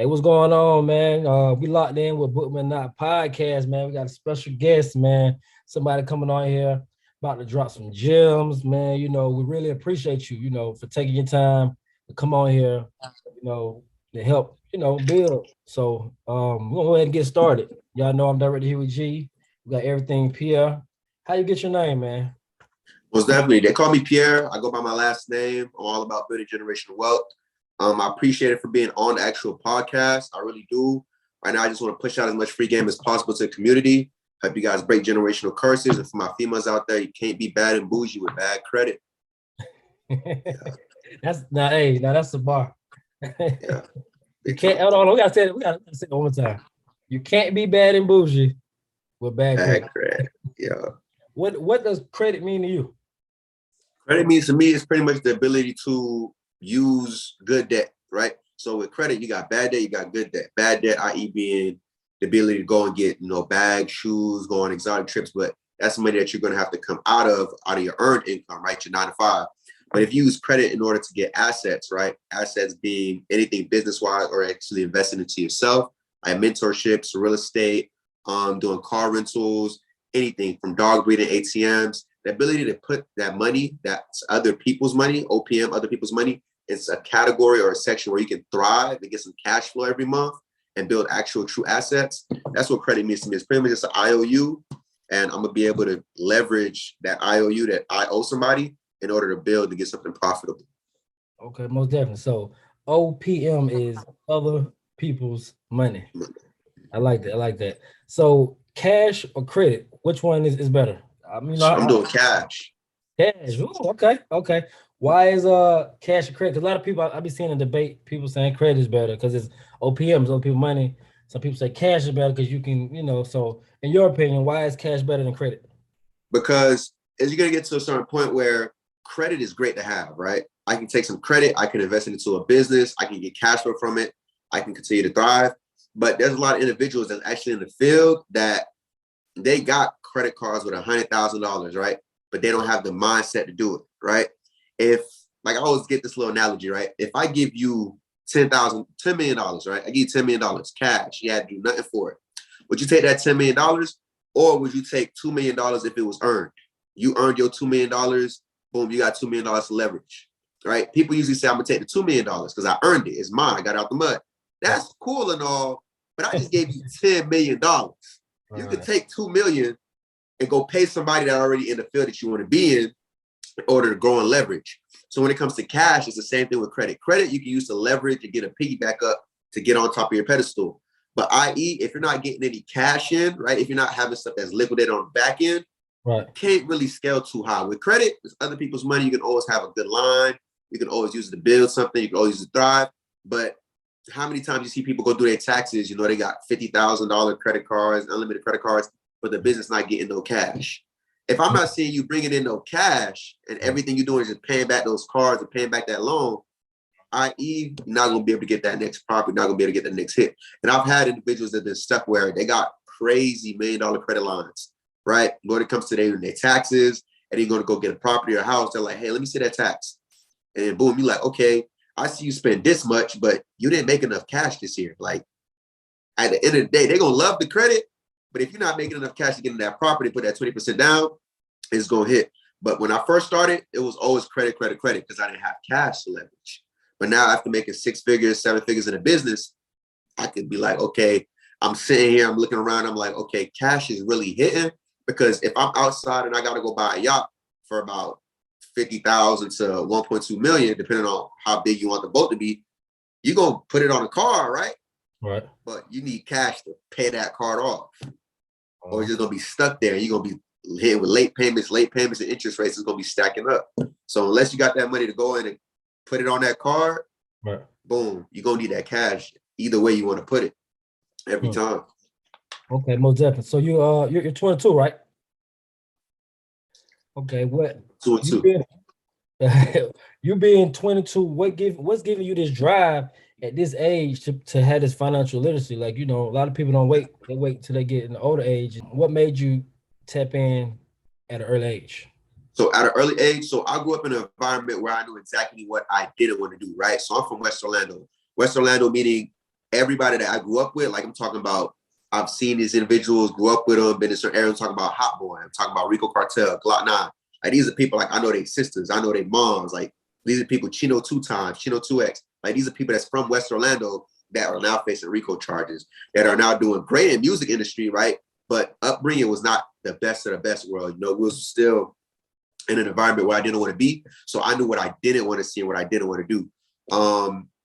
Hey, what's going on, man? We locked in with Bookman Not Podcast, man. We got a special guest, man. Somebody coming on here about to drop some gems, man. We really appreciate you, for taking your time to come on here, to help, build. So we're gonna go ahead and get started. Y'all know I'm directly here with G. We got everything Pierre. How you get your name, man? Most definitely. They call me Pierre. I go by my last name. I'm all about building generational wealth. I appreciate it for being on the actual podcast. I really do. Right now, I just want to push out as much free game as possible to the community. Help you guys break generational curses. And for my females out there, you can't be bad and bougie with bad credit. That's the bar. Yeah. You can't. Hold on, we gotta say it. We gotta say it one more time. You can't be bad and bougie with bad credit. Yeah. What does credit mean to you? Credit means to me is pretty much the ability to use good debt, right? So with credit, you got bad debt, you got good debt. Bad debt, i.e., being the ability to go and get, bags, shoes, go on exotic trips, but that's money that you're going to have to come out of your earned income, right? Your 9 to 5. But if you use credit in order to get assets, right? Assets being anything business-wise or actually investing into yourself, like mentorships, real estate, doing car rentals, anything from dog breeding, ATMs, the ability to put that money, that's other people's money, OPM, other people's money, it's a category or a section where you can thrive and get some cash flow every month and build actual true assets. That's what credit means to me. It's pretty much just an IOU, and I'm gonna be able to leverage that IOU that I owe somebody in order to build to get something profitable. Okay, most definitely. So OPM is other people's money. I like that. So cash or credit, which one is better? I'm doing cash. Cash. Ooh, okay. Why is cash or credit? Because a lot of people I be seeing a debate, people saying credit is better because it's OPMs, other people money. Some people say cash is better because you can, so in your opinion, why is cash better than credit? Because as you're gonna get to a certain point where credit is great to have, right? I can take some credit, I can invest it into a business, I can get cash flow from it, I can continue to thrive. But there's a lot of individuals that's actually in the field that they got credit cards with $100,000, right? But they don't have the mindset to do it, right? If, like I always get this little analogy, right? If I give you $10 million, right? I give you $10 million cash, you had to do nothing for it. Would you take that $10 million or would you take $2 million if it was earned? You earned your $2 million, boom, you got $2 million to leverage, right? People usually say, I'm gonna take the $2 million because I earned it. It's mine, I got it out the mud. That's cool and all, but I just gave you $10 million. You could take $2 million and go pay somebody that already in the field that you want to be in order to grow and leverage. So when it comes to cash, it's the same thing with credit. Credit, you can use to leverage and get a piggyback up to get on top of your pedestal. But i.e., if you're not getting any cash in, right? If you're not having stuff that's liquidated on the back end, right, can't really scale too high. With credit, it's other people's money. You can always have a good line. You can always use it to build something. You can always use it to thrive. But how many times you see people go through their taxes, they got $50,000 credit cards, unlimited credit cards, but the business not getting no cash. If I'm not seeing you bringing in no cash and everything you're doing is just paying back those cards and paying back that loan, i.e., you're not going to be able to get that next property, not going to be able to get the next hit. And I've had individuals that have been stuck where they got crazy $1 million credit lines, right? When it comes to their taxes and they're going to go get a property or a house, they're like, hey, let me see that tax. And then boom, you're like, okay, I see you spend this much, but you didn't make enough cash this year. Like, at the end of the day, they're going to love the credit, but if you're not making enough cash to get in that property, put that 20% down, it's going to hit. But when I first started, it was always credit, because I didn't have cash to leverage. But now after making 6 figures, 7 figures in a business, I could be like, okay, I'm sitting here, I'm looking around, I'm like, okay, cash is really hitting, because if I'm outside and I got to go buy a yacht for about 50,000 to 1.2 million, depending on how big you want the boat to be, you're going to put it on a car, right? Right. But you need cash to pay that card off. Or you're just going to be stuck there. You're going to be hit with late payments and interest rates is going to be stacking up. So unless you got that money to go in and put it on that card, right, boom, you're going to need that cash either way you want to put it every time. Okay, most definitely. So you're 22, right? Okay, what 2 you being 22, what's giving you this drive at this age to have this financial literacy? Like, a lot of people don't wait, they wait till they get in the older age. What made you tap in at an early age? So at an early age, so I grew up in an environment where I knew exactly what I didn't want to do, right? So I'm from West Orlando. West Orlando meaning everybody that I grew up with, like I'm talking about, I've seen these individuals, grew up with them, been in certain areas. I'm talking about Hot Boy, I'm talking about Rico Cartel, Glock 9. Like these are people like I know their sisters, I know their moms. Like these are people, Chino 2 times, Chino 2X. Like these are people that's from West Orlando that are now facing RICO charges, that are now doing great in music industry, right? But upbringing was not the best of the best world. You know, we was still in an environment where I didn't want to be. So I knew what I didn't want to see and what I didn't want to do.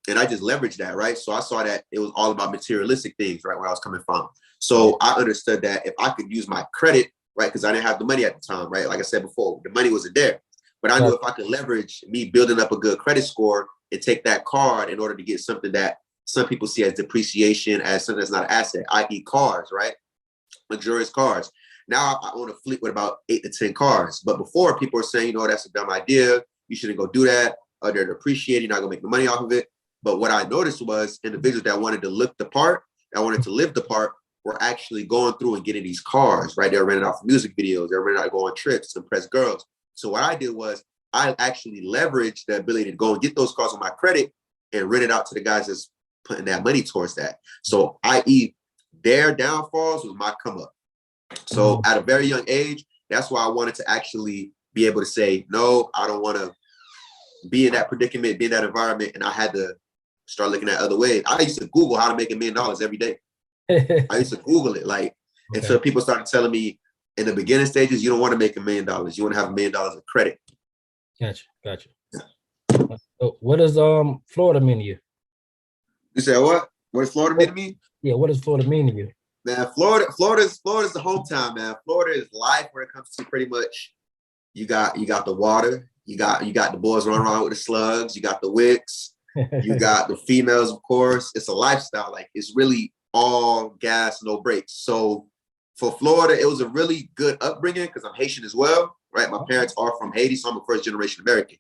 And I just leveraged that, right? So I saw that it was all about materialistic things, right, where I was coming from. So I understood that if I could use my credit, right, because I didn't have the money at the time, right? Like I said before, the money wasn't there. But I knew if I could leverage me building up a good credit score and take that card in order to get something that some people see as depreciation, as something that's not an asset, i.e. cars, right? Luxurious cars. Now I own a fleet with about 8 to 10 cars. But before, people were saying, you know, that's a dumb idea. You shouldn't go do that. They're depreciating, you're not gonna make the money off of it. But what I noticed was individuals that wanted to look the part, that wanted to live the part, were actually going through and getting these cars, right? They're renting out for music videos. They're renting out to go on trips to impress girls. So what I did was I actually leveraged the ability to go and get those cars on my credit and rent it out to the guys that's putting that money towards that. So i.e. their downfalls was my come up. So at a very young age, that's why I wanted to actually be able to say, no, I don't want to be in that predicament, be in that environment. And I had to start looking at other ways. I used to Google how to make $1 million every day. I used to Google it, like, until people started telling me in the beginning stages, you don't want to make $1 million. You want to have $1 million of credit. Gotcha. So what does Florida mean to you? You said what? What does Florida mean to me? Yeah, what does Florida mean to you? Man, Florida's the hometown, man. Florida is life when it comes to pretty much you got the water, you got the boys running around with the slugs, you got the wicks, you got the females, of course. It's a lifestyle. Like it's really all gas, no brakes. So for Florida, it was a really good upbringing because I'm Haitian as well, right? My parents are from Haiti, so I'm a first generation American.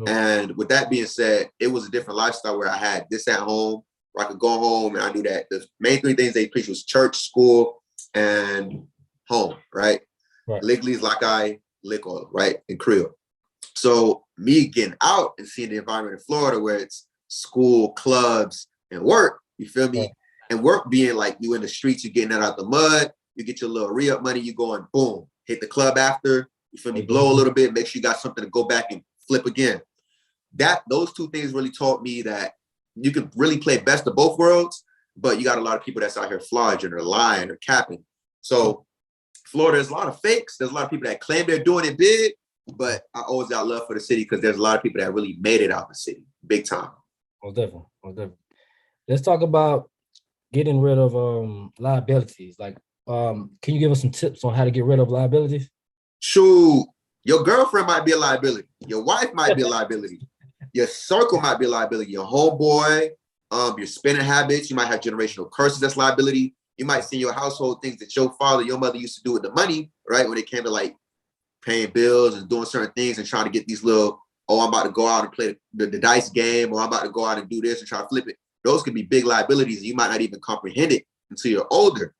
And with that being said, it was a different lifestyle where I had this at home, where I could go home and I knew that the main 3 things they preach was church, school, and home, right? Legally, Lakai, lick oil, right? And Creole. So me getting out and seeing the environment in Florida where it's school, clubs, and work, you feel me? And work being like you in the streets, you getting that out the mud, you get your little re-up money, you go and boom, hit the club after, you feel me? Blow a little bit, make sure you got something to go back and flip again. Those 2 things really taught me that you can really play best of both worlds, but you got a lot of people that's out here flogging or lying or capping. So Florida, there's a lot of fakes. There's a lot of people that claim they're doing it big, but I always got love for the city because there's a lot of people that really made it out the city, big time. Most definitely. Let's talk about getting rid of liabilities. Like, can you give us some tips on how to get rid of liabilities? Shoot, your girlfriend might be a liability. Your wife might be a liability. Your circle might be a liability. Your homeboy, your spending habits. You might have generational curses that's liability. You might see in your household things that your father, your mother used to do with the money, right? When it came to like paying bills and doing certain things and trying to get these little, oh, I'm about to go out and play the dice game, or I'm about to go out and do this and try to flip it. Those could be big liabilities and you might not even comprehend it until you're older,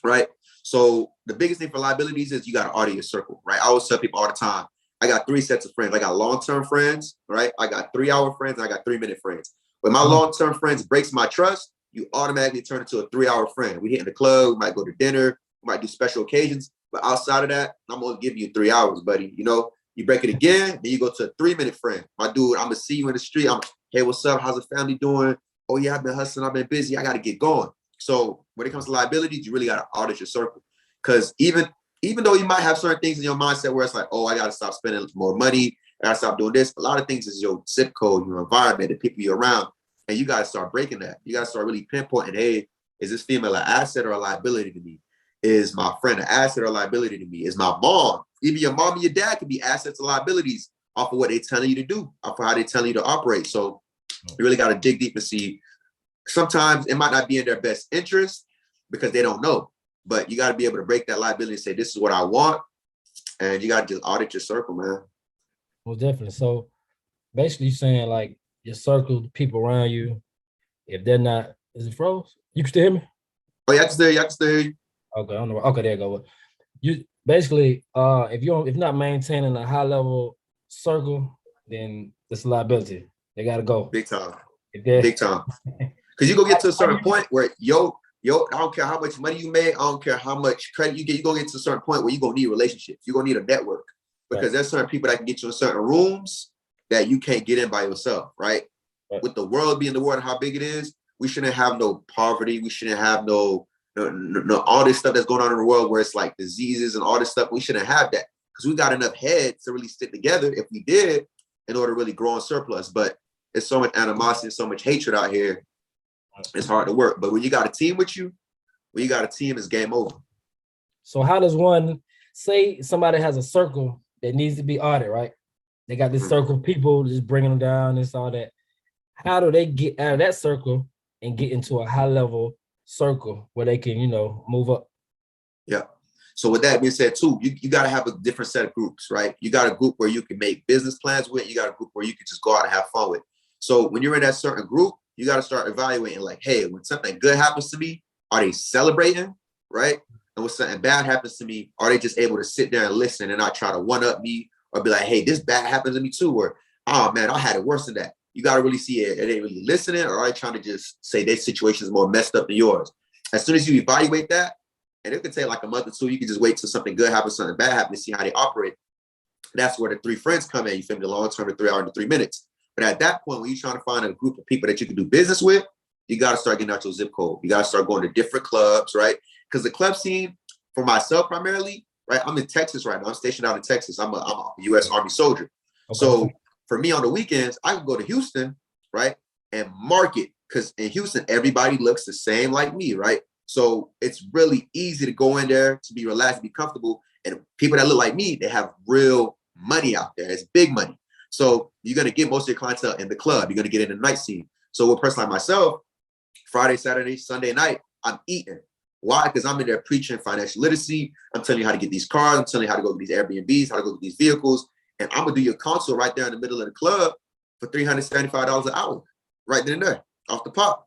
right? So the biggest thing for liabilities is you got to audit your circle, right? I always tell people all the time, I got 3 sets of friends. I got long-term friends, right? I got 3-hour friends, and I got 3-minute friends. When my long-term friends breaks my trust, you automatically turn into a 3-hour friend. We hit in the club, we might go to dinner, we might do special occasions, but outside of that, I'm gonna give you 3 hours, buddy. You know, you break it again, then you go to a 3-minute friend. My dude, I'm gonna see you in the street. Hey, what's up? How's the family doing? Oh yeah, I've been hustling, I've been busy, I gotta get going. So when it comes to liabilities, you really gotta audit your circle. Because even though you might have certain things in your mindset where it's like, oh, I got to stop spending more money, I got to stop doing this. A lot of things is your zip code, your environment, the people you're around. And you got to start breaking that. You got to start really pinpointing, hey, is this female an asset or a liability to me? Is my friend an asset or a liability to me? Is my mom, even your mom and your dad could be assets or liabilities off of what they're telling you to do, off of how they're telling you to operate. So you really got to dig deep and see. Sometimes it might not be in their best interest because they don't know. But you got to be able to break that liability and say, this is what I want. And you got to just audit your circle, man. Well, definitely. So basically you're saying like your circle, the people around you, if they're not, is it froze? You can still hear me? Oh, yeah, I can still hear you. Okay, I don't know. Okay, there you go. You basically, if you're not maintaining a high level circle, then it's a liability. They got to go. Big time. Big time. Because you go get to a certain point where I don't care how much money you make, I don't care how much credit you get, you're gonna get to a certain point where you're gonna need relationships. You're gonna need a network. Because there's certain people that can get you in certain rooms that you can't get in by yourself, right? With the world being the world and how big it is, we shouldn't have no poverty. We shouldn't have no all this stuff that's going on in the world where it's like diseases and all this stuff. We shouldn't have that because we got enough heads to really stick together if we did in order to really grow in surplus. But there's so much animosity and so much hatred out here. It's hard to work. But when you got a team with you, when you got a team, it's game over. So how does one say somebody has a circle that needs to be audited, right? They got this circle of people just bringing them down, this, all that. How do they get out of that circle and get into a high level circle where they can, move up? Yeah. So with that being said too, you got to have a different set of groups, right? You got a group where you can make business plans with. You got a group where you can just go out and have fun with. So when you're in that certain group, you got to start evaluating like, hey, when something good happens to me, are they celebrating, right? And when something bad happens to me, are they just able to sit there and listen and not try to one-up me or be like, hey, this bad happened to me too, or, oh man, I had it worse than that. You got to really see it. Are they really listening, or are they trying to just say their situation is more messed up than yours? As soon as you evaluate that, and it could take like a month or two, you can just wait till something good happens, something bad happens, to see how they operate. That's where the 3 friends come in. You feel me? The long term, the 3 hours to 3 minutes. But at that point, when you're trying to find a group of people that you can do business with, you got to start getting out your zip code. You got to start going to different clubs, right? Because the club scene, for myself primarily, right? I'm in Texas right now. I'm stationed out in Texas. I'm a U.S. Army soldier. Okay. So for me on the weekends, I can go to Houston, right? And market, because in Houston, everybody looks the same like me, right? So it's really easy to go in there, to be relaxed, to be comfortable. And people that look like me, they have real money out there. It's big money. So you're going to get most of your clientele in the club. You're going to get in the night scene. So with a person like myself, Friday, Saturday, Sunday night, I'm eating. Why? Because I'm in there preaching financial literacy. I'm telling you how to get these cars. I'm telling you how to go get these Airbnbs, how to go get these vehicles. And I'm going to do your consult right there in the middle of the club for $375 an hour, right then and there, off the pop.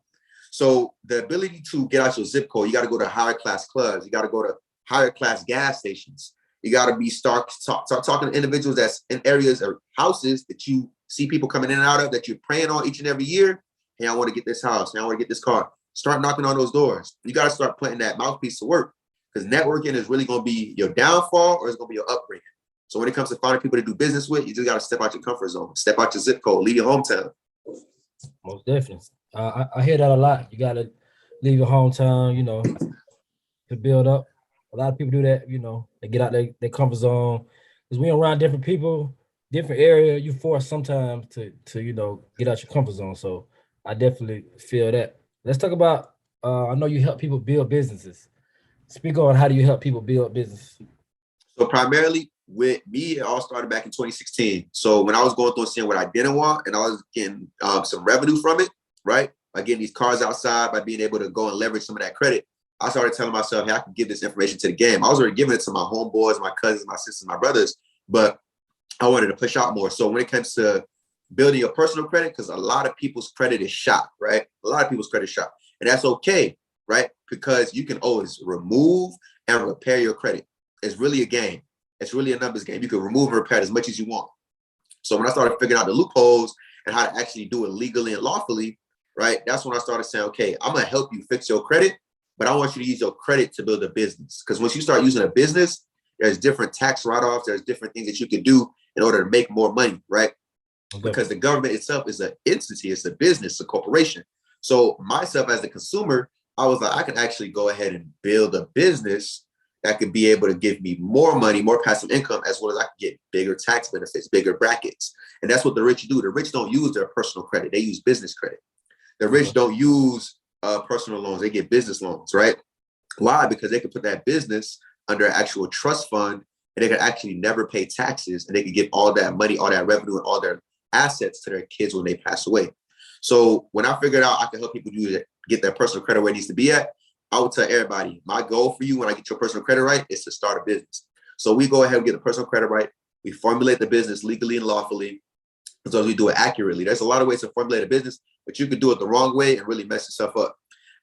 So the ability to get out your zip code, you got to go to higher class clubs. You got to go to higher class gas stations. You got to be start talking to individuals that's in areas or houses that you see people coming in and out of, that you're praying on each and every year. Hey, I want to get this house. Hey, I want to get this car. Start knocking on those doors. You got to start putting that mouthpiece to work, because networking is really going to be your downfall, or it's going to be your upbringing. So when it comes to finding people to do business with, you just got to step out your comfort zone, step out your zip code, leave your hometown. Most definitely. I hear that a lot. You got to leave your hometown, to build up. A lot of people do that, they get out their comfort zone. Because when you're around different people, different area, you force sometimes to get out your comfort zone. So I definitely feel that. Let's talk about, I know you help people build businesses. Speak on how do you help people build business? So primarily with me, it all started back in 2016. So when I was going through and seeing what I didn't want, and I was getting some revenue from it, right? By getting these cars outside, by being able to go and leverage some of that credit, I started telling myself, hey, I can give this information to the game. I was already giving it to my homeboys, my cousins, my sisters, my brothers, but I wanted to push out more. So when it comes to building your personal credit, because a lot of people's credit is shot, right? A lot of people's credit is shot. And that's okay, right? Because you can always remove and repair your credit. It's really a game. It's really a numbers game. You can remove and repair it as much as you want. So when I started figuring out the loopholes and how to actually do it legally and lawfully, right? That's when I started saying, okay, I'm going to help you fix your credit, but I want you to use your credit to build a business. Because once you start using a business, there's different tax write-offs. There's different things that you can do in order to make more money, right? Okay. Because the government itself is an entity. It's a business, a corporation. So myself as the consumer, I was like, I can actually go ahead and build a business that could be able to give me more money, more passive income, as well as I can get bigger tax benefits, bigger brackets. And that's what the rich do. The rich don't use their personal credit. They use business credit. The rich don't use personal loans. They get business loans, right? Why? Because they can put that business under an actual trust fund, and they can actually never pay taxes, and they can give all that money, all that revenue, and all their assets to their kids when they pass away. So when I figured out I could help people do that, get their personal credit where it needs to be at, I would tell everybody, my goal for you when I get your personal credit right is to start a business. So we go ahead and get the personal credit right. We formulate the business legally and lawfully, as long as we do it accurately. There's a lot of ways to formulate a business, but you could do it the wrong way and really mess yourself up.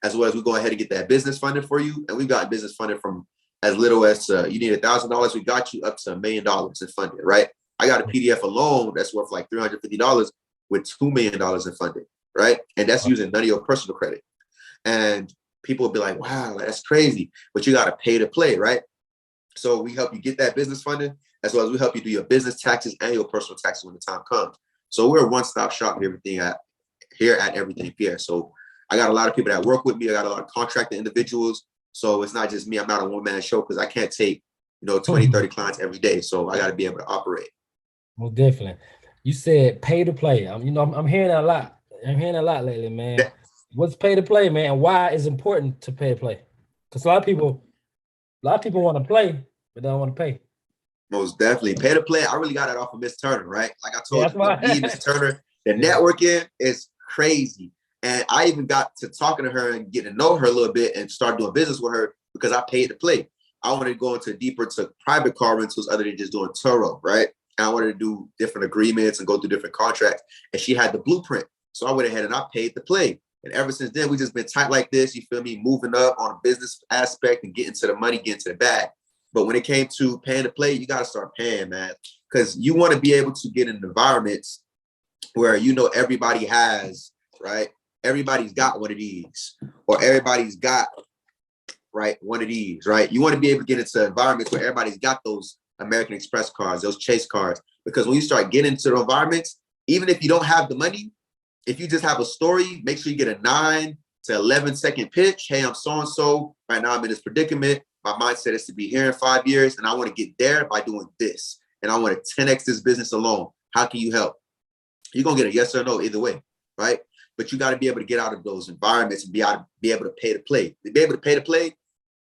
As well as we go ahead and get that business funded for you. And we've got business funded from as little as you need $1,000. We got you up to $1 million in funding, right? I got a PDF alone that's worth like $350 with $2 million in funding. right? And that's using none of your personal credit. And people will be like, wow, that's crazy. But you got to pay to play, right? So we help you get that business funding, as well as we help you do your business taxes and your personal taxes when the time comes. So we're a one-stop shop here at Everything Ipierre. So I got a lot of people that work with me. I got a lot of contracted individuals. So it's not just me. I'm not a one-man show because I can't take, 20, 30 clients every day. So I got to be able to operate. Well, definitely. You said pay to play. I'm hearing that a lot. I'm hearing that a lot lately, man. What's pay to play, man? And why is important to pay to play? Because a lot of people want to play, but they don't want to pay. Most definitely. Pay to play. I really got it off of Miss Turner, right? Like I told Yeah, you, with me, Miss Turner, the networking is crazy. And I even got to talking to her and getting to know her a little bit and start doing business with her because I paid to play. I wanted to go into deeper to private car rentals other than just doing Turo, right? And I wanted to do different agreements and go through different contracts. And she had the blueprint. So I went ahead and I paid to play. And ever since then, we just been tight like this, you feel me, moving up on a business aspect and getting to the money, getting to the bag. But when it came to paying to play, you got to start paying, man, because you want to be able to get in environments where, everybody has, right? Everybody's got one of these, or everybody's got, right, one of these, right? You want to be able to get into environments where everybody's got those American Express cards, those Chase cards, because when you start getting into the environments, even if you don't have the money, if you just have a story, make sure you get a 9 to 11-second pitch. Hey, I'm so-and-so. Right now I'm in this predicament. My mindset is to be here in 5 years, and I want to get there by doing this. And I want to 10x this business alone. How can you help? You're going to get a yes or no either way, right? But you got to be able to get out of those environments and be able to pay to play. To be able to pay to play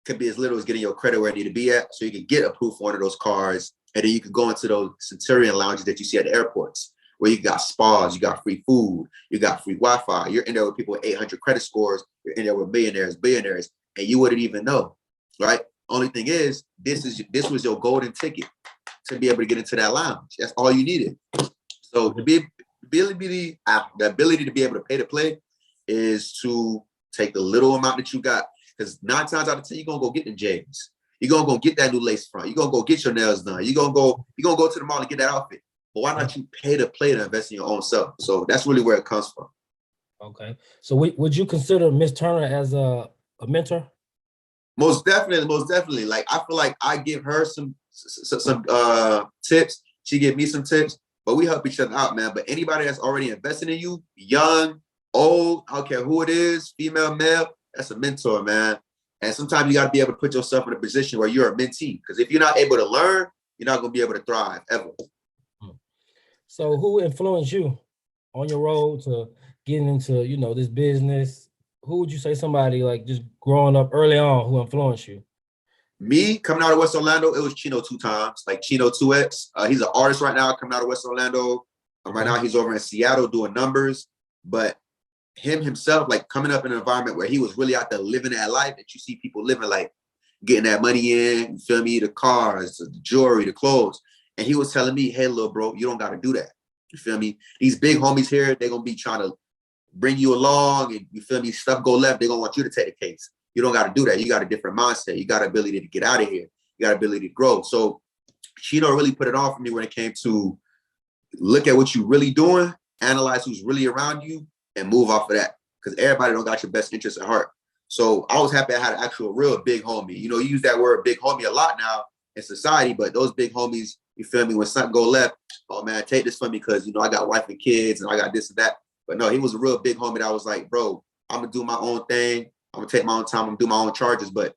could be as little as getting your credit where it need to be at, so you can get approved for one of those cars, and then you can go into those Centurion lounges that you see at the airports, where you got spas, you got free food, you got free Wi-Fi. You're in there with people with 800 credit scores. You're in there with millionaires, billionaires, and you wouldn't even know, right? Only thing is, this was your golden ticket to be able to get into that lounge. That's all you needed. So the ability to be able to pay to play is to take the little amount that you got. Because 9 times out of 10, you're gonna go get the J's. You're gonna go get that new lace front. You're gonna go get your nails done. You're gonna go to the mall and get that outfit. But why not you pay to play to invest in your own self? So that's really where it comes from. Okay. So would you consider Miss Turner as a mentor? Most definitely. Like I feel like I give her some tips. She give me some tips, but we help each other out, man. But anybody that's already invested in you, young, old, I don't care who it is, female, male, that's a mentor, man. And sometimes you got to be able to put yourself in a position where you're a mentee. Because if you're not able to learn, you're not going to be able to thrive ever. So who influenced you on your road to getting into, this business? Who would you say somebody like just growing up early on who influenced you? Me coming out of West Orlando, it was Chino 2 times, like Chino 2X. He's an artist right now coming out of West Orlando. Right now he's over in Seattle doing numbers. But him himself, like coming up in an environment where he was really out there living that life that you see people living, like getting that money in, you feel me, the cars, the jewelry, the clothes. And he was telling me, hey, little bro, you don't got to do that. You feel me? These big homies here, they're going to be trying to bring you along and you feel me, stuff go left, they're going to want you to take the case. You don't got to do that. You got a different mindset. You got the ability to get out of here. You got the ability to grow. So Chino really put it on for me when it came to look at what you're really doing, analyze who's really around you, and move off of that. Because everybody don't got your best interest at heart. So I was happy I had an actual real big homie. You use that word big homie a lot now in society, but those big homies, you feel me, when something go left, oh man, take this from me because, I got wife and kids and I got this and that. But no, he was a real big homie that I was like, bro, I'm going to do my own thing. I'm going to take my own time. I'm going to do my own charges, but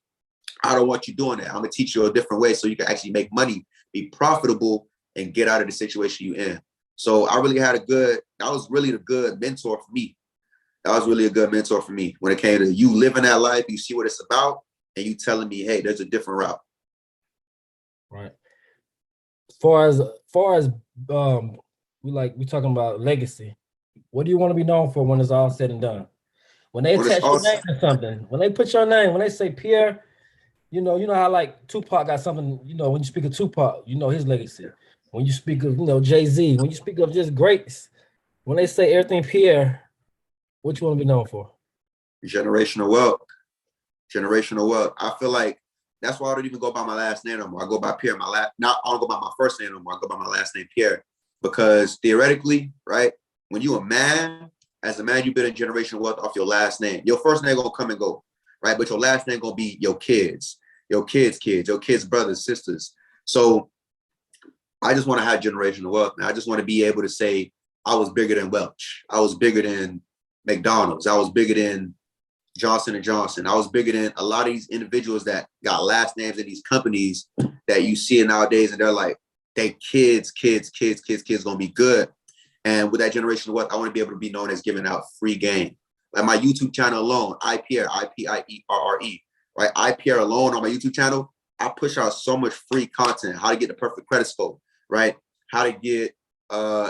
I don't want you doing that. I'm going to teach you a different way so you can actually make money, be profitable, and get out of the situation you're in. So I really had that was really the good mentor for me. That was really a good mentor for me when it came to you living that life, you see what it's about, and you telling me, hey, there's a different route. Right. As far as we talking about legacy, what do you want to be known for when it's all said and done? When they attach your name to something, when they put your name, when they say Pierre, you know how like Tupac got something, when you speak of Tupac, his legacy. When you speak of, Jay-Z, when you speak of just greats, when they say everything Pierre, what you want to be known for? Generational wealth. Generational wealth. I feel like that's why I don't even go by my last name no more. I go by Pierre. I don't go by my first name no more. I go by my last name, Pierre. Because theoretically, right, when you're a man, as a man, you build a generational wealth off your last name. Your first name gonna come and go, right? But your last name gonna be your kids, your kids' brothers, sisters. So I just want to have generational wealth, man. I just want to be able to say I was bigger than Welch. I was bigger than McDonald's. I was bigger than Johnson and Johnson. I was bigger than a lot of these individuals that got last names in these companies that you see nowadays, and they're like, they kids gonna be good. And with that generational wealth, I want to be able to be known as giving out free game. Like my YouTube channel alone, Ipierre, Ipierre, right? Ipierre alone on my YouTube channel, I push out so much free content. How to get the perfect credit score, right? How to get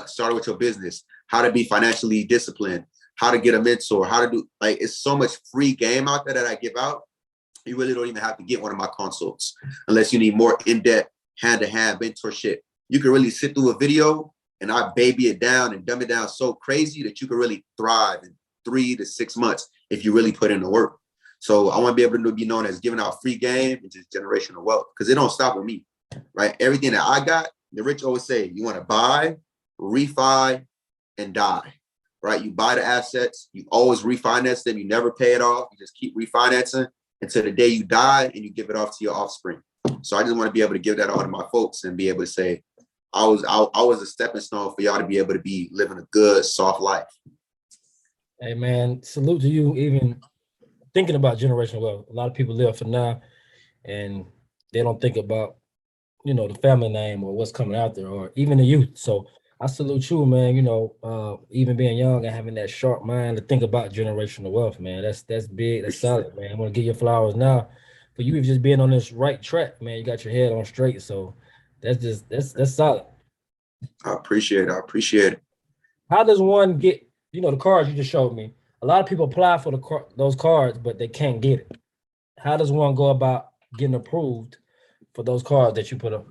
started with your business, how to be financially disciplined, how to get a mentor, how to do, like, it's so much free game out there that I give out. You really don't even have to get one of my consults unless you need more in-depth, hand-to-hand mentorship. You can really sit through a video and I baby it down and dumb it down so crazy that you can really thrive in 3 to 6 months if you really put in the work. So I want to be able to be known as giving out free game and just generational wealth, because it don't stop with me, right? Everything that I got, the rich always say, you want to buy, refi, and die, right? You buy the assets, you always refinance them, you never pay it off, you just keep refinancing until the day you die and you give it off to your offspring. So I just want to be able to give that all to my folks and be able to say, I was a stepping stone for y'all to be able to be living a good, soft life. Hey man, salute to you even thinking about generational wealth. A lot of people live for now and they don't think about, you know, the family name or what's coming out there or even the youth. So I salute you, man, you know, even being young and having that sharp mind to think about generational wealth, man. That's big, that's solid, man. I want to give you flowers now for you just being on this right track, man. You got your head on straight. So that's solid. I appreciate it. I appreciate it. How does one get, you know, the cards you just showed me? A lot of people apply for those cards, but they can't get it. How does one go about getting approved for those cards that you put up?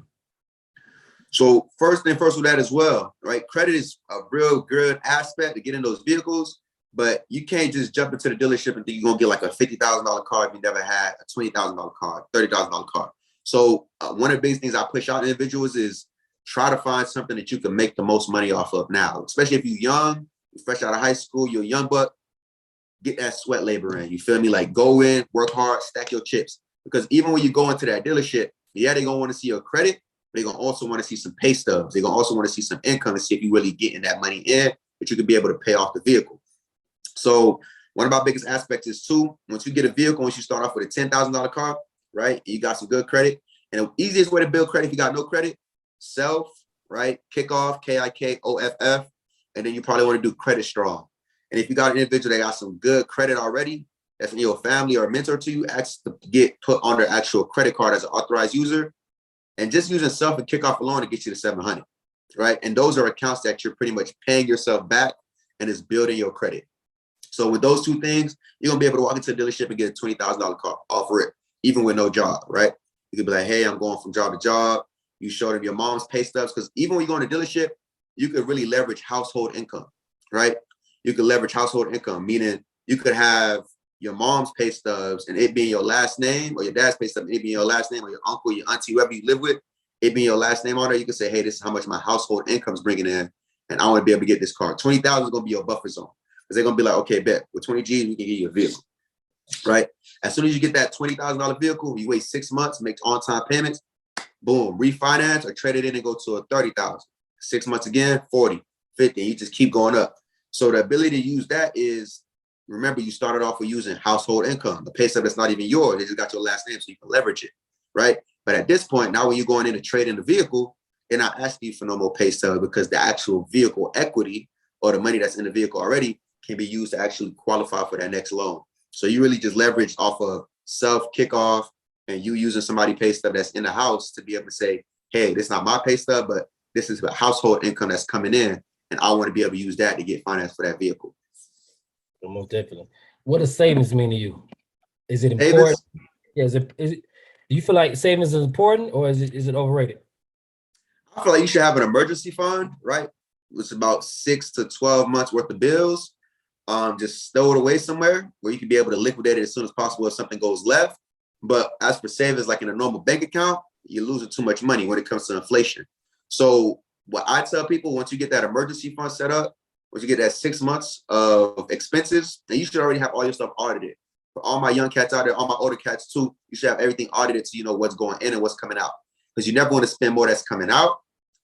So first thing first with that as well, right? Credit is a real good aspect to get in those vehicles, but you can't just jump into the dealership and think you're gonna get like a $50,000 car if you never had a $20,000 car, $30,000 car. So one of the biggest things I push out to individuals is try to find something that you can make the most money off of now, especially if you're young, you're fresh out of high school, you're a young buck, get that sweat labor in. You feel me? Like go in, work hard, stack your chips. Because even when you go into that dealership, yeah, they're gonna want to see your credit, but they're gonna also want to see some pay stubs. They're gonna also want to see some income to see if you really getting that money in, that you can be able to pay off the vehicle. So one of our biggest aspects is too, once you get a vehicle, once you start off with a $10,000 car, right? And you got some good credit. And the easiest way to build credit if you got no credit, self, right? Kickoff, KIKOFF. And then you probably want to do credit strong. And if you got an individual that got some good credit already, that's in your family or a mentor to you, ask to get put on their actual credit card as an authorized user. And just using self and kickoff alone to get you to 700, right? And those are accounts that you're pretty much paying yourself back and is building your credit. So with those two things, you're gonna be able to walk into a dealership and get a $20,000 car, offer it, even with no job, right? You could be like, hey, I'm going from job to job. You show them your mom's pay stubs, because even when you go in a dealership, you could really leverage household income, right? You could leverage household income, meaning you could have your mom's pay stubs and it being your last name, or your dad's pay stub and it being your last name, or your uncle, your auntie, whoever you live with, it being your last name on there. You can say, hey, this is how much my household income is bringing in, and I want to be able to get this car. 20,000 is going to be your buffer zone, because they're going to be like, okay, bet with 20 G's, we can get you a vehicle, right? As soon as you get that $20,000 vehicle, you wait 6 months, make on-time payments, boom, refinance or trade it in and go to a 30,000. 6 months again, 40, 50, and you just keep going up. So the ability to use that is, remember, you started off with using household income, the pay stub that's not even yours. They just got your last name, so you can leverage it, right? But at this point, now when you're going in to trade in the vehicle, they're not asking you for no more pay stub, because the actual vehicle equity or the money that's in the vehicle already can be used to actually qualify for that next loan. So you really just leverage off of self kickoff and you using somebody pay stub that's in the house to be able to say, hey, this is not my pay stub, but this is the household income that's coming in, and I want to be able to use that to get finance for that vehicle. Most definitely. What does savings mean to you? Is it important? Davis, Yeah, do you feel like savings is important, or is it overrated? I feel like you should have an emergency fund, right? It's about 6 to 12 months worth of bills. Just stow it away somewhere where you can be able to liquidate it as soon as possible if something goes left. But as for savings, like in a normal bank account, you're losing too much money when it comes to inflation. So what I tell people, once you get that emergency fund set up, once you get that 6 months of expenses, then you should already have all your stuff audited. For all my young cats out there, all my older cats too, you should have everything audited so you know what's going in and what's coming out. Because you never want to spend more that's coming out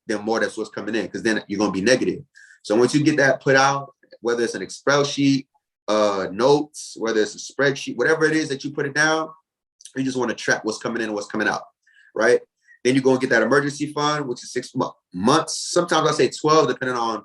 than more that's what's coming in, because then you're going to be negative. So once you get that put out, whether it's an Excel sheet, notes, whether it's a spreadsheet, whatever it is that you put it down, you just want to track what's coming in and what's coming out, right? Then you go and get that emergency fund, which is 6 months. Sometimes I say 12, depending on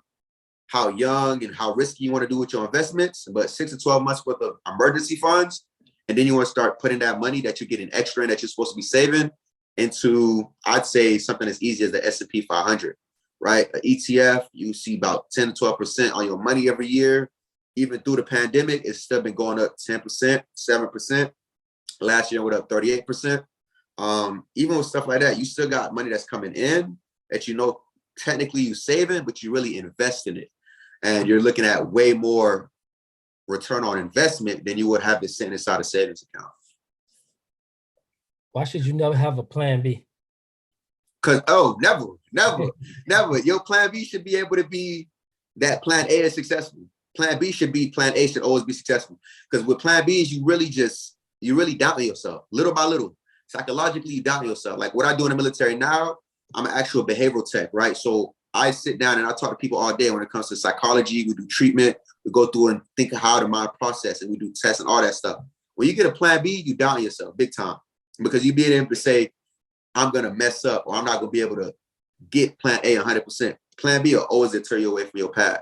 how young and how risky you want to do with your investments, but 6 to 12 months worth of emergency funds. And then you want to start putting that money that you're getting extra in that you're supposed to be saving into, I'd say, something as easy as the S&P 500, right? An ETF, you see about 10 to 12% on your money every year. Even through the pandemic, it's still been going up 10%, 7%. Last year, it went up 38%. Even with stuff like that, you still got money that's coming in that you know technically you're saving, but you really invest in it. And you're looking at way more return on investment than you would have to sitting inside a savings account. Why should you never have a plan B? Because, never. Your plan B should be able to be that plan A is successful. Plan B should be, plan A should always be successful. Because with plan Bs, you really doubt yourself little by little. Psychologically, you doubt yourself. Like what I do in the military now, I'm an actual behavioral tech, right? So I sit down and I talk to people all day when it comes to psychology. We do treatment. We go through and think of how the mind process, and we do tests and all that stuff. When you get a plan B, you doubt yourself big time, because you being able to say, I'm going to mess up, or I'm not going to be able to get plan A 100%. Plan B will always deter you away from your path.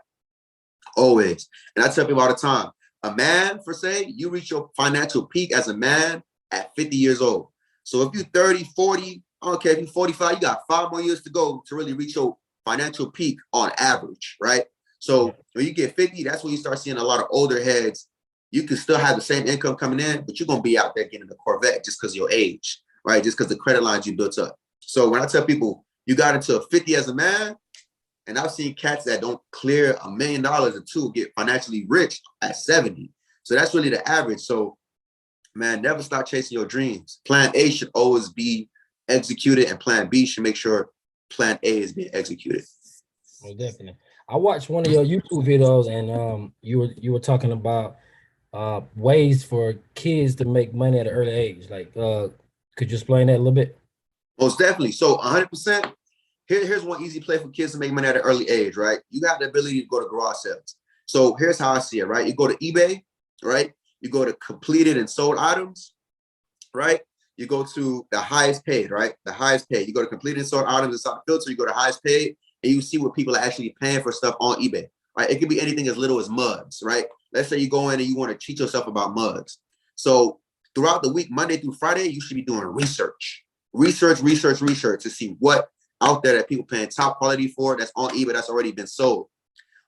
Always. And I tell people all the time, a man, for say, you reach your financial peak as a man at 50 years old. So if you're 30, 40, I don't care if you're 45, you got 5 more years to go to really reach your financial peak on average, right? So when you get 50, that's when you start seeing a lot of older heads. You can still have the same income coming in, but you're going to be out there getting a Corvette just because of your age, right? Just because the credit lines you built up. So when I tell people you got into 50 as a man, and I've seen cats that don't clear $1 million or two get financially rich at 70. So that's really the average. So, man, never stop chasing your dreams. Plan A should always be executed, and plan B should make sure plan A is being executed. Well, definitely. I watched one of your YouTube videos, and you were talking about ways for kids to make money at an early age. Like, could you explain that a little bit? Most definitely. So 100%. Here's one easy play for kids to make money at an early age, right? You got the ability to go to garage sales. So here's how I see it, right? You go to eBay, right? You go to completed and sold items, right? You go to the highest paid, right? The highest paid. You go to completed and sold items inside the filter. You go to highest paid, and you see what people are actually paying for stuff on eBay, right? It could be anything as little as mugs, right? Let's say you go in and you want to cheat yourself about mugs. So throughout the week, Monday through Friday, you should be doing research to see what out there that people paying top quality for that's on eBay that's already been sold.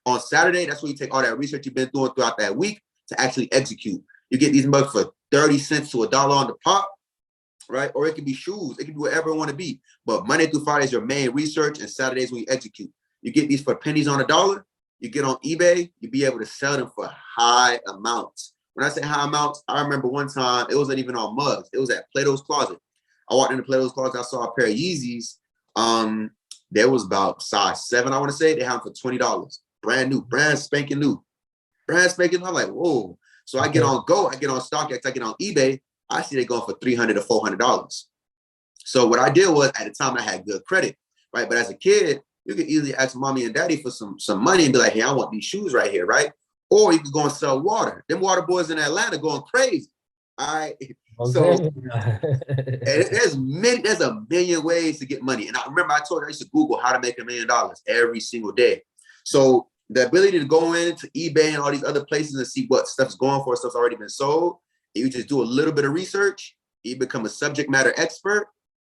On Saturday, that's where you take all that research you've been doing throughout that week to actually execute. You get these mugs for 30 cents to $1 on the pop, right? Or it could be shoes. It could be whatever it want to be. But Monday through Friday is your main research, and Saturdays when you execute. You get these for pennies on a dollar. You get on eBay, you be able to sell them for high amounts. When I say high amounts, I remember one time, it wasn't even on mugs. It was at Plato's Closet. I walked into Plato's Closet, I saw a pair of Yeezys. There was about size 7, I want to say. They have them for $20. Brand new, brand spanking new. Brand spanking, I'm like, whoa. So I get on Go, I get on StockX, I get on eBay. I see they going for $300 to $400. So what I did was, at the time, I had good credit, right? But as a kid, you could easily ask mommy and daddy for some money and be like, hey, I want these shoes right here, right? Or you could go and sell water. Them water boys in Atlanta going crazy. All right. So there's a million ways to get money. And I remember I told her I used to Google how to make $1 million every single day. So the ability to go into eBay and all these other places and see what stuff's going for, stuff's already been sold, and you just do a little bit of research, you become a subject matter expert,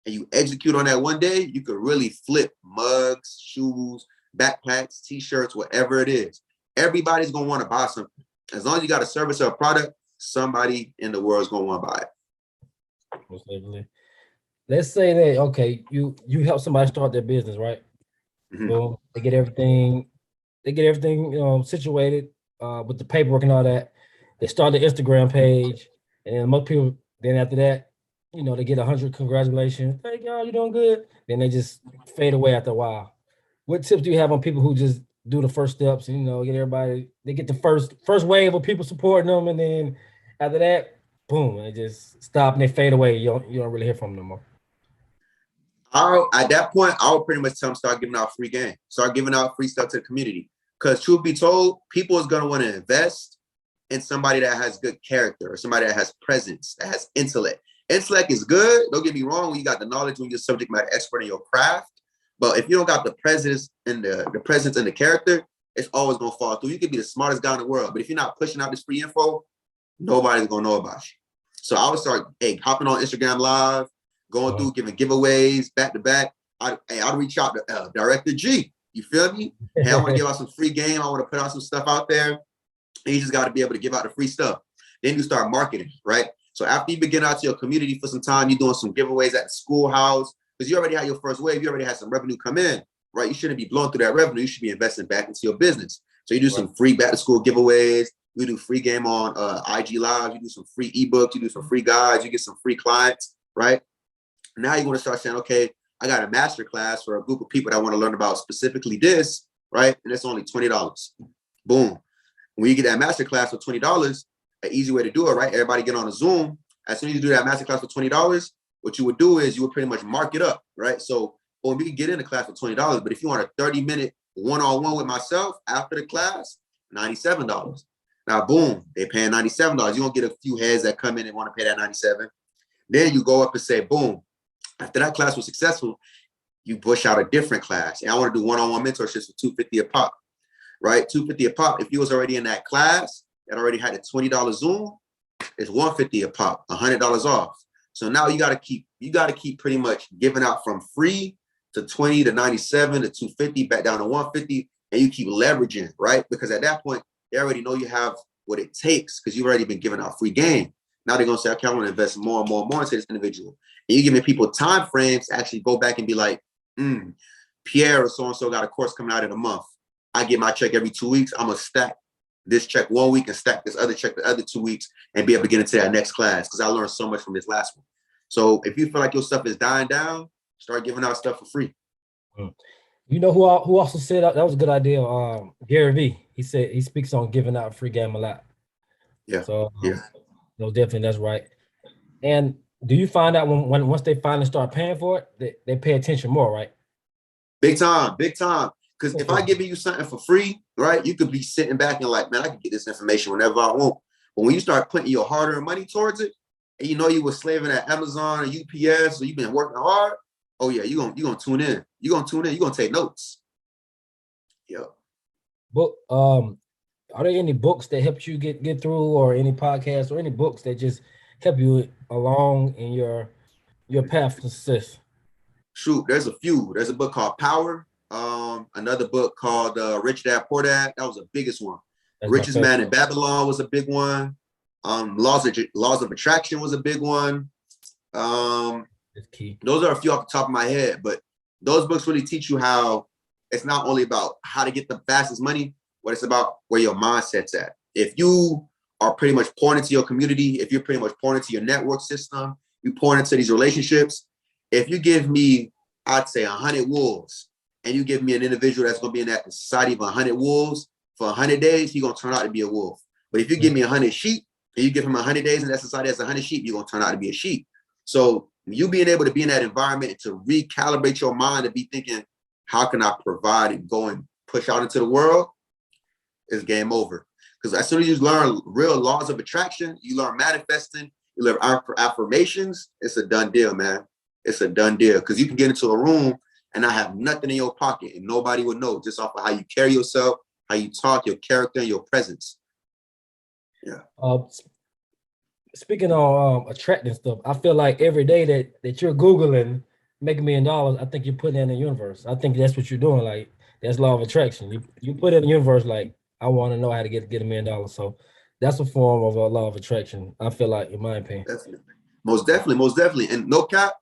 and you execute on that one day, you could really flip mugs, shoes, backpacks, t-shirts, whatever it is. Everybody's going to want to buy something. As long as you got a service or a product, somebody in the world is going to want to buy it. Let's say that, okay, you help somebody start their business, right? Mm-hmm. Boom. They get everything situated with the paperwork and all that. They start the Instagram page, and then most people, then after that, they get 100 congratulations. Hey, y'all, you doing good? Then they just fade away after a while. What tips do you have on people who just do the first steps, and get everybody. They get the first wave of people supporting them, and then after that, boom, and they just stop and they fade away. You don't really hear from them no more. At that point, I would pretty much tell them start giving out free game, start giving out free stuff to the community. Because truth be told, people is gonna want to invest in somebody that has good character or somebody that has presence, that has intellect. Intellect is good. Don't get me wrong. When you got the knowledge, when you're subject matter expert in your craft, but if you don't got the presence and the presence and the character, it's always gonna fall through. You could be the smartest guy in the world, but if you're not pushing out this free info, nobody's gonna know about you. So I would start, hopping on Instagram Live, going through, giving giveaways back to back. I'd reach out to Director G. You feel me? Hey, I want to give out some free game. I want to put out some stuff out there. And you just got to be able to give out the free stuff. Then you start marketing, right? So after you begin out to your community for some time, you're doing some giveaways at the schoolhouse because you already had your first wave. You already had some revenue come in, right? You shouldn't be blowing through that revenue. You should be investing back into your business. So you do some free back to school giveaways. You do free game on IG Live. You do some free ebooks. You do some free guides. You get some free clients, right? Now you're going to start saying, okay, I got a master class for a group of people that want to learn about specifically this, right? And it's only $20. Boom. When you get that master class for $20, an easy way to do it, right? Everybody get on a Zoom. As soon as you do that master class for $20, what you would do is you would pretty much mark it up, right? So, we can get in the class for $20, but if you want a 30-minute one-on-one with myself after the class, $97. Now, boom, they're paying $97. You're going to get a few heads that come in and want to pay that $97. Then you go up and say, boom, after that class was successful, you push out a different class. And I want to do one-on-one mentorships for $250 a pop, right? $250 a pop. If you was already in that class that already had a $20 Zoom, it's $150 a pop, $100 off. So now you got to keep pretty much giving out from free to 20 to 97 to 250 back down to 150, and you keep leveraging, right? Because at that point, they already know you have what it takes because you've already been giving out free game. Now they're going to say, okay, I want to invest more and more and more into this individual. And you're giving people time frames to actually go back and be like, Pierre or so-and-so got a course coming out in a month. I get my check every 2 weeks. I'm going to stack this check 1 week and stack this other check the other 2 weeks and be able to get into that next class because I learned so much from this last one. So if you feel like your stuff is dying down, start giving out stuff for free. You know who also said that was a good idea? Gary V. He said he speaks on giving out free game a lot. Yeah. So no, definitely that's right. And do you find out when once they finally start paying for it, they pay attention more, right? Big time. Because if I give you something for free, right, you could be sitting back and like, man, I can get this information whenever I want. But when you start putting your hard-earned money towards it, and you know you were slaving at Amazon or UPS, or you've been working hard, oh yeah, you're gonna tune in. You're gonna take notes. Yeah. Book. Are there any books that helped you get through, or any podcasts, or any books that just help you along in your path to success? Shoot, there's a few. There's a book called Power. Another book called Rich Dad Poor Dad. That was the biggest one. That's Richest Man in Babylon was a big one. Laws of Attraction was a big one. It's key. Those are a few off the top of my head, but those books really teach you how it's not only about how to get the fastest money, but it's about where your mindset's at. If you are pretty much pouring into your community, if you're pretty much pouring into your network system, you pour into these relationships. If you give me, I'd say 100 wolves, and you give me an individual that's going to be in that society of 100 wolves for 100 days, he's going to turn out to be a wolf. But if you give me 100 sheep and you give him 100 days in that society that's 100 sheep, you're going to turn out to be a sheep. So you being able to be in that environment to recalibrate your mind and be thinking, how can I provide and go and push out into the world, is game over. Because as soon as you learn real laws of attraction, you learn manifesting, you learn affirmations, it's a done deal, man. It's a done deal. Because you can get into a room and not have nothing in your pocket and nobody would know, just off of how you carry yourself, how you talk, your character, and your presence. Yeah. Speaking of attracting stuff, I feel like every day that you're Googling make $1 million, I think you're putting it in the universe. I think that's what you're doing. Like, that's law of attraction. You put it in the universe, like, I want to know how to get $1 million. So that's a form of a law of attraction, I feel like, in my opinion. Definitely. Most definitely. And no cap,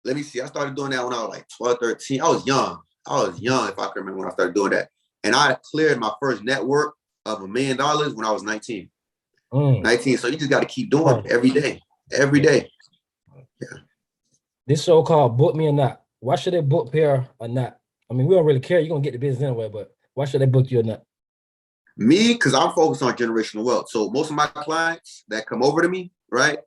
let me see. I started doing that when I was like 12, 13. I was young, if I can remember when I started doing that. And I cleared my first network of $1 million when I was 19. 19. So you just got to keep doing it every day. Yeah. This show called Book Me or Not. Why should they book Pierre or not? I mean, we don't really care. You're going to get the business anyway, but Why should they book you or not? Me, because I'm focused on generational wealth. So most of my clients that come over to me, right?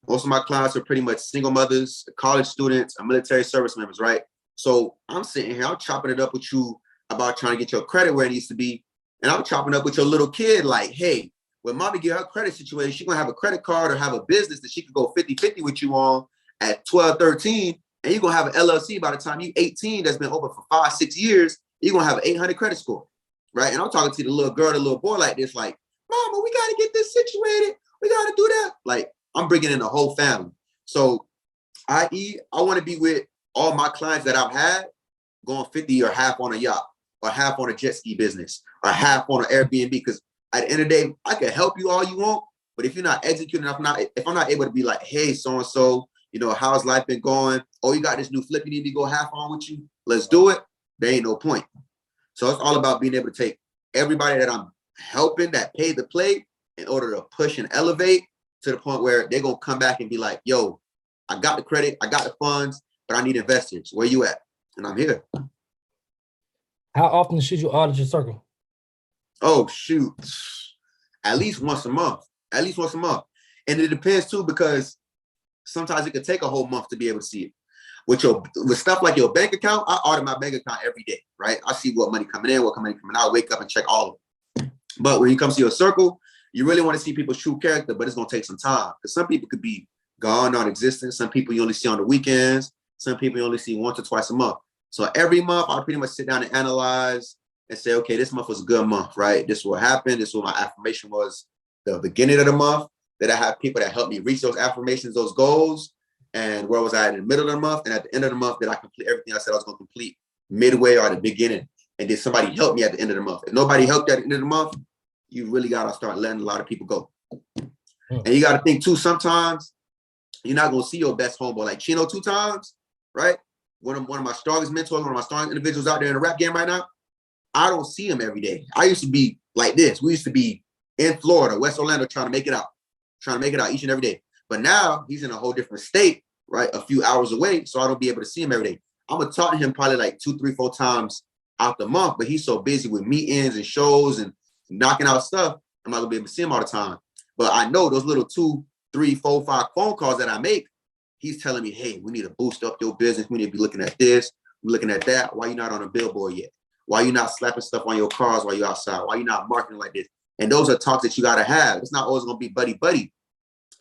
Most of my clients are pretty much single mothers, college students, and military service members, right? So I'm sitting here, I'm chopping it up with you about trying to get your credit where it needs to be. And I'm chopping up with your little kid like, hey, when mommy get her credit situation, she's going to have a credit card or have a business that she could go 50-50 with you on at 12, 13. And you're going to have an LLC by the time you're 18 that's been open for 5-6 years. You're going to have an 800 credit score, right? And I'm talking to the little girl, the little boy like this, like, mama, we got to get this situated. We got to do that. Like, I'm bringing in the whole family. So, i.e., I want to be with all my clients that I've had going 50 or half on a yacht or half on a jet ski business or half on an Airbnb. Because at the end of the day, I can help you all you want. But if you're not executing, if I'm not able to be like, hey, so-and-so, you know, how's life been going? Oh, you got this new flip you need me to go half on with you? Let's do it. There ain't no point. So it's all about being able to take everybody that I'm helping that paid the play in order to push and elevate to the point where they're going to come back and be like, yo, I got the credit, I got the funds, but I need investors. Where you at? And I'm here. How often should you audit your circle? Oh, shoot. At least once a month. At least once a month. And it depends too, because sometimes it could take a whole month to be able to see it. With stuff like your bank account, I audit my bank account every day, right? I see what money coming in, what money coming out, wake up and check all of it. But when it comes to your circle, you really want to see people's true character, but it's going to take some time. Because some people could be gone, non-existent. Some people you only see on the weekends. Some people you only see once or twice a month. So every month, I pretty much sit down and analyze and say, okay, this month was a good month, right? This is what happened. This is what my affirmation was the beginning of the month. That I have people that help me reach those affirmations, those goals. And where was I in the middle of the month? And at the end of the month, did I complete everything I said I was going to complete midway or at the beginning? And did somebody help me at the end of the month? If nobody helped you at the end of the month, you really got to start letting a lot of people go. And you got to think too, sometimes you're not going to see your best homeboy. Like Chino 2 times, right? One of my strongest mentors, one of my strongest individuals out there in the rap game right now. I don't see him every day. I used to be like this. We used to be in Florida, West Orlando, trying to make it out each and every day. But now he's in a whole different state, right? A few hours away. So I don't be able to see him every day. I'm going to talk to him probably like 2, 3, 4 times out the month, but he's so busy with meetings and shows and knocking out stuff. I'm not going to be able to see him all the time. But I know those little 2, 3, 4, 5 phone calls that I make, he's telling me, hey, we need to boost up your business. We need to be looking at this, looking at that. Why you not on a billboard yet? Why you not slapping stuff on your cars while you're outside? Why you not marketing like this? And those are talks that you got to have. It's not always going to be buddy-buddy.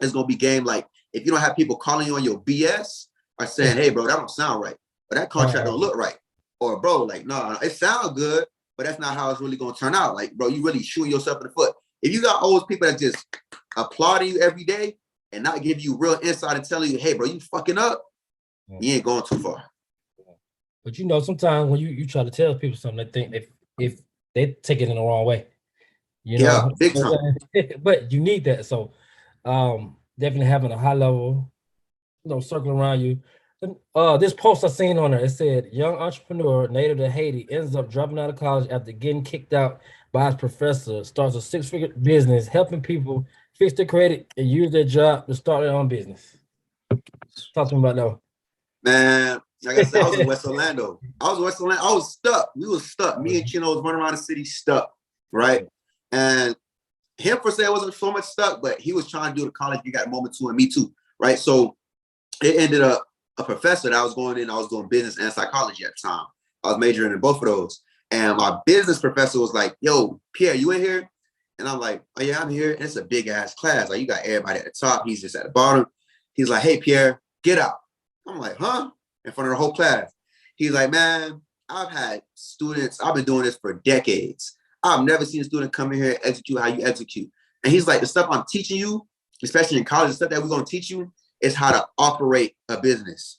It's going to be game like if you don't have people calling you on your BS or saying, hey, bro, that don't sound right. Or that contract don't look right. Or, bro, like, no, it sounds good, but that's not how it's really going to turn out. Like, bro, you really shooting yourself in the foot. If you got all those people that just applauding you every day and not give you real insight and telling you, hey, bro, you fucking up, you ain't going too far. But you know, sometimes when you try to tell people something, they think if they take it in the wrong way. You know, yeah, big time. But you need that. So definitely having a high level, circle around you. This post I seen on there, it said, young entrepreneur native to Haiti ends up dropping out of college after getting kicked out by his professor, starts a 6-figure business, helping people fix their credit and use their job to start their own business. Talk to me about that. Man, like I said, I was in West Orlando. I was stuck. We was stuck. Me and Chino was running around the city stuck, right? And him per se wasn't so much stuck, but he was trying to do the college you got moment 2 and me too, right? So it ended up a professor that I was doing business and psychology at the time. I was majoring in both of those. And my business professor was like, yo, Pierre, you in here? And I'm like, oh yeah, I'm here. And it's a big ass class. Like you got everybody at the top. He's just at the bottom. He's like, hey, Pierre, get out. I'm like, huh? In front of the whole class. He's like, man, I've had students. I've been doing this for decades. I've never seen a student come in here and execute how you execute. And he's like, the stuff I'm teaching you, especially in college, the stuff that we're going to teach you is how to operate a business.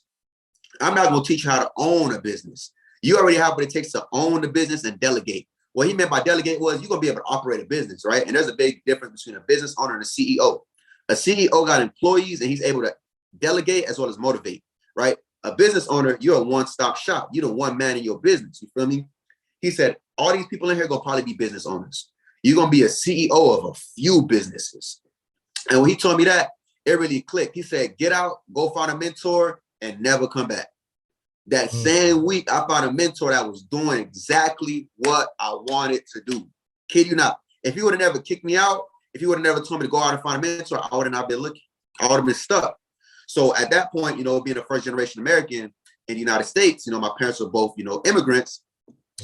I'm not going to teach you how to own a business. You already have what it takes to own the business and delegate. What he meant by delegate was you're going to be able to operate a business, right? And there's a big difference between a business owner and a CEO. A CEO got employees and he's able to delegate as well as motivate, right? A business owner, you're a one-stop shop. You're the one man in your business. You feel me? He said, all these people in here going to probably be business owners. You're going to be a CEO of a few businesses. And when he told me that, it really clicked. He said, get out, go find a mentor, and never come back. That same week, I found a mentor that was doing exactly what I wanted to do. Kid you not. If he would have never kicked me out, if he would have never told me to go out and find a mentor, I would have not been looking. I would have been stuck. So at that point, you know, being a first generation American in the United States, you know, my parents were both, you know, immigrants.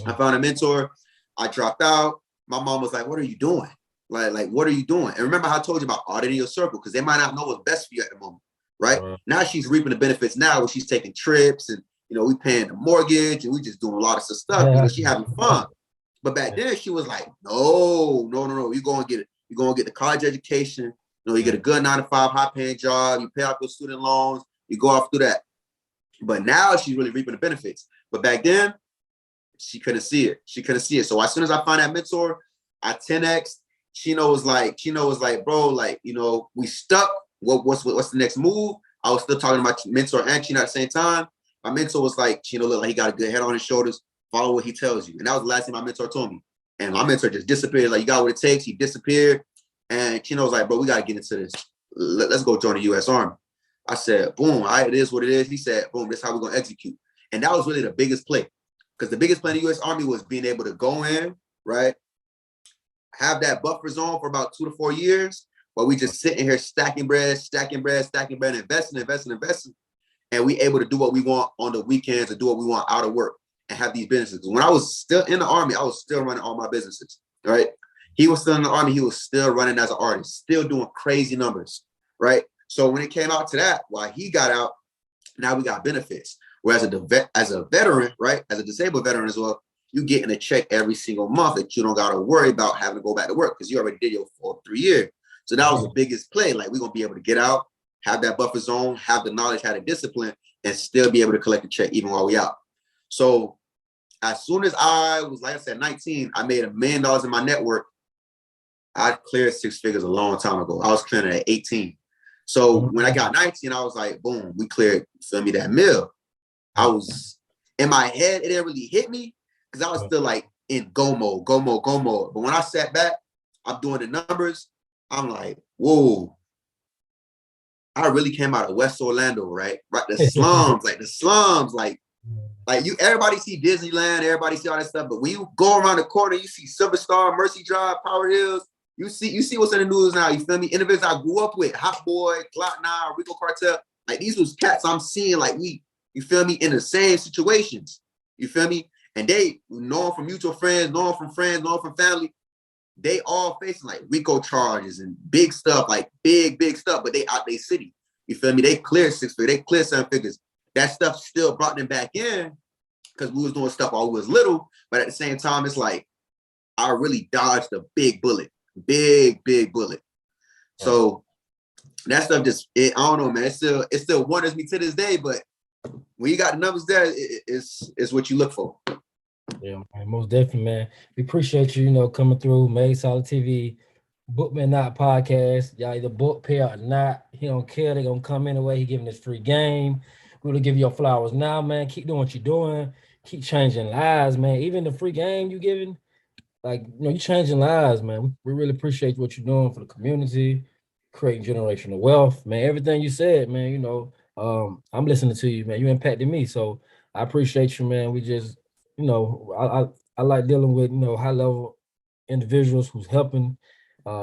I found a mentor. I dropped out. My mom was like, what are you doing? Like, what are you doing? And remember how I told you about auditing your circle, because they might not know what's best for you at the moment, right? Now she's reaping the benefits now where she's taking trips and, you know, we paying the mortgage and we just doing a lot of stuff. You know, she having fun. But back then she was like, no. You're going to get the college education. You know, you get a good 9-to-5 high paying job. You pay off your student loans. You go off through that. But now she's really reaping the benefits. But back then, she couldn't see it. So as soon as I find that mentor, I 10x. Chino was like, bro, like, you know, we stuck. What's the next move? I was still talking about mentor and Chino at the same time. My mentor was like, Chino look like he got a good head on his shoulders. Follow what he tells you. And that was the last thing my mentor told me. And my mentor just disappeared. Like, you got what it takes. He disappeared. And Chino was like, bro, we got to get into this. Let's go join the U.S. Army. I said, boom, it is what it is. He said, boom, this is how we're going to execute. And that was really the biggest play. Because the biggest play in the U.S. Army was being able to go in, right, have that buffer zone for about 2 to 4 years, while we just sitting here stacking bread, investing. And we able to do what we want on the weekends or do what we want out of work and have these businesses. When I was still in the Army, I was still running all my businesses, right? He was still in the Army. He was still running as an artist, still doing crazy numbers, right? So when it came out to that, while he got out, now we got benefits. Whereas as a veteran, right, as a disabled veteran as well, you getting a check every single month that you don't got to worry about having to go back to work because you already did your full 3 years. So that was the biggest play. Like, we're going to be able to get out, have that buffer zone, have the knowledge, have the discipline, and still be able to collect a check even while we out. So as soon as I was, like I said, 19, I made $1 million in my network. I cleared 6 figures a long time ago. I was clearing at 18. So when I got 19, I was like, boom, we cleared, feel me, that mill. I was, in my head, it didn't really hit me because I was still like in go mode. But when I sat back, I'm doing the numbers, I'm like, whoa, I really came out of West Orlando, right? Right, the slums, like you, everybody see Disneyland, everybody see all that stuff, but when you go around the corner, you see Silver Star, Mercy Drive, Power Hills, you see what's in the news now, you feel me? Individuals I grew up with, Hot Boy, Glock 9, Rico Cartel, like these was cats I'm seeing, like you feel me, in the same situations, you feel me? And they know from mutual friends, know from family, they all facing like RICO charges and big stuff, like big stuff, but they out their city. You feel me? They cleared 6 figures, they cleared 7 figures. That stuff still brought them back in because we was doing stuff while we was little, but at the same time, it's like I really dodged a big bullet. So that stuff just, I don't know, man. It still wonders me to this day, but when you got the numbers there, it's what you look for. Yeah, man, most definitely, man. We appreciate you, you know, coming through, Madesolid TV, Bookman Not Podcast. Y'all either book, pay or not. He don't care. They're going to come anyway. He giving this free game. We're going to give you your flowers now, man. Keep doing what you're doing. Keep changing lives, man. Even the free game you giving, like, you know, you're changing lives, man. We really appreciate what you're doing for the community, creating generational wealth, man. Everything you said, man, you know, I'm listening to you, man. You impacted me. So I appreciate you, man. We just, you know, I like dealing with, you know, high level individuals who's helping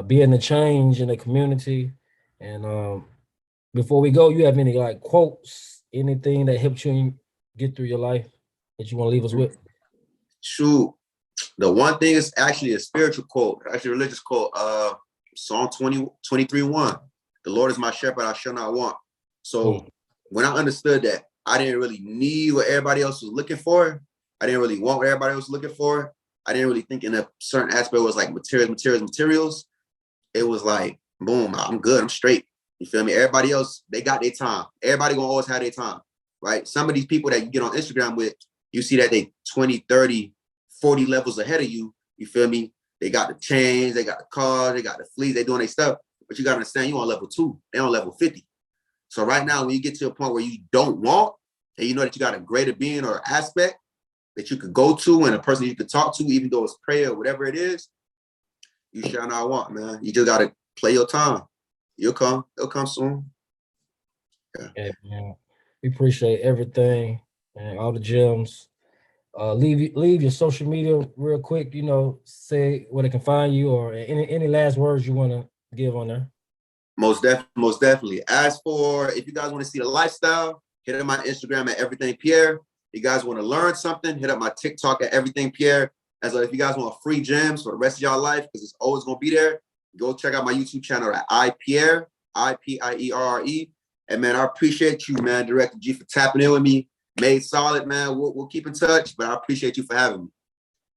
being the change in the community. And before we go, you have any like quotes, anything that helped you get through your life that you want to leave us with? Shoot. The one thing is actually a spiritual quote, actually a religious quote. Psalm 23:1. The Lord is my shepherd, I shall not want. So when I understood that I didn't really need what everybody else was looking for, I didn't really want what everybody else was looking for, I didn't really think in a certain aspect was like materials. It was like, boom, I'm good, I'm straight. You feel me? Everybody else, they got their time. Everybody gonna always have their time, right? Some of these people that you get on Instagram with, you see that they 20, 30, 40 levels ahead of you. You feel me? They got the chains, they got the cars, they got the fleets, they doing their stuff. But you gotta understand, you on level 2, they on level 50. So right now, when you get to a point where you don't want, and you know that you got a greater being or aspect that you could go to and a person you could talk to, even though it's prayer or whatever it is, you shall not want, man. You just gotta play your time. It'll come soon. Yeah, man. We appreciate everything and all the gyms. Leave your social media real quick. Say where they can find you, or any last words you want to give on there. Most definitely. As for if you guys want to see the lifestyle, hit up my Instagram at Everything Pierre. If you guys want to learn something, hit up my TikTok at Everything Pierre. If you guys want free gyms for the rest of y'all life, because it's always gonna be there, go check out my YouTube channel at Ipierre, Ipierre. And man, I appreciate you, man, Director G, for tapping in with me. Madesolid, man. We'll keep in touch, but I appreciate you for having me.